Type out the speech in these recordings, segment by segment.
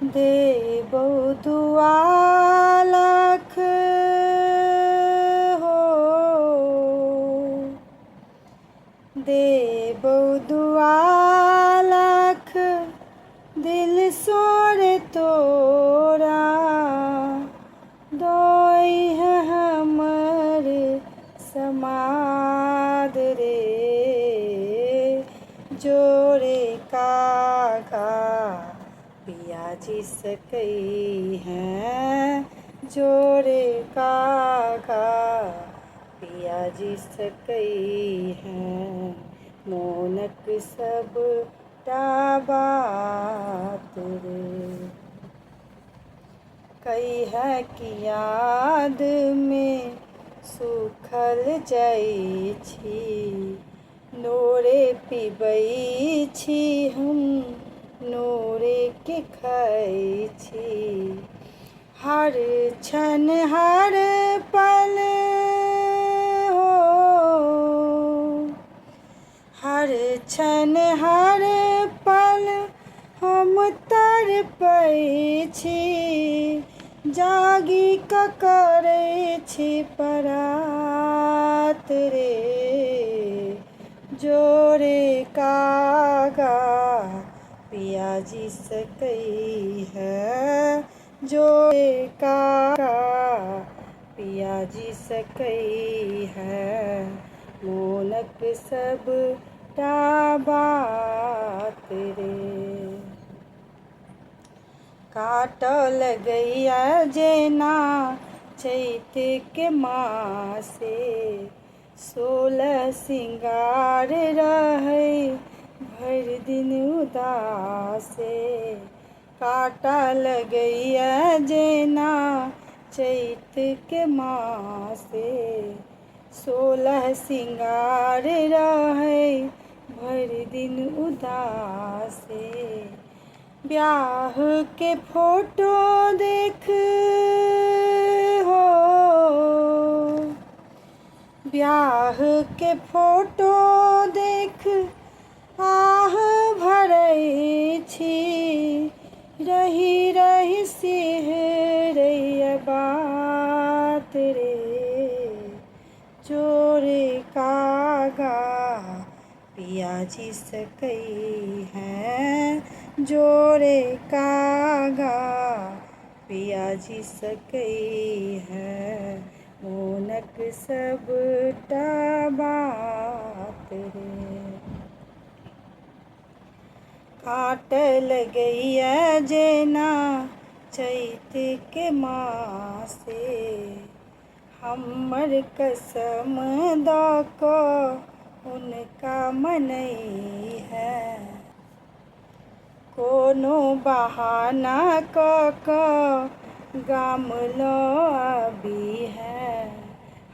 देबो दुआ लाख हो, देबो दुआ लाख दिल सोरे तोरा, दोई है हमर समाद रे, जोरे कागा पिया जी सकई हैं, जोरे कागा पिया जी सकई हैं, मोनक सब बात रे। कई है कि याद में सुखल जाइ छी, नोरे पिबै छी हम नोरे के खाइ छी, हर क्षण हर पल हो, हर क्षण हर पल हम तड़पै छी, जागी क करै छी परात रे, जोरे कागा पिया जी सकई है, जोरे कागा पिया जी सकई है, मोनक सब बात रे। काटल गैया जेना चैत के मासे, 16 सिंगार रहै भरि दिन उदासे, काटा लगैया जेना चैत के मासे, 16 सिंगार रहै भरि दिन उदासे, ब्याह के फोटो देख हो, ब्याह के फोटो देख आह भरै छी, रही रही सिहरैया बात रे, जोरे कागा पिया जी सकई हैं, जोरे कागा पिया जी सकई हैं, मोनक सब बात रे। काटल गैया जेना चैत के मासे, हमर कसम दऽ कऽ हुनका मनई है, कोनो बहाना कऽ कऽ गाम लऽ आबी है,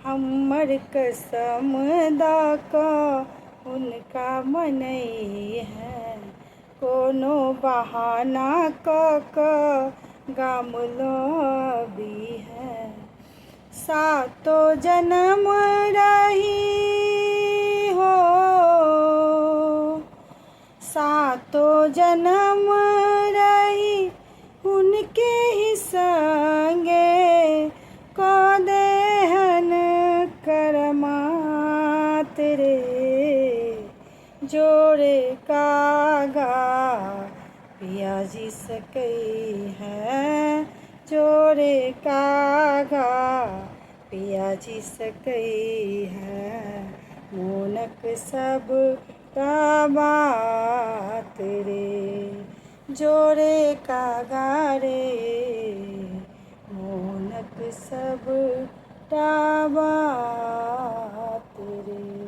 हमर कसम दऽ कऽ हुनका मनई है, कोनो बहाना कऽ कऽ गाम लऽ आबी है, सातो जन्म रही हो, सातो जन्म रही उनके ही संगे, कऽ देहन करमात रे, जोरे कागा पिया जी सकई हैं, जोरे कागा पिया जी सकई हैं, मोनक सब बात रे, जोरे कागा रे, मोनक सब बात रे।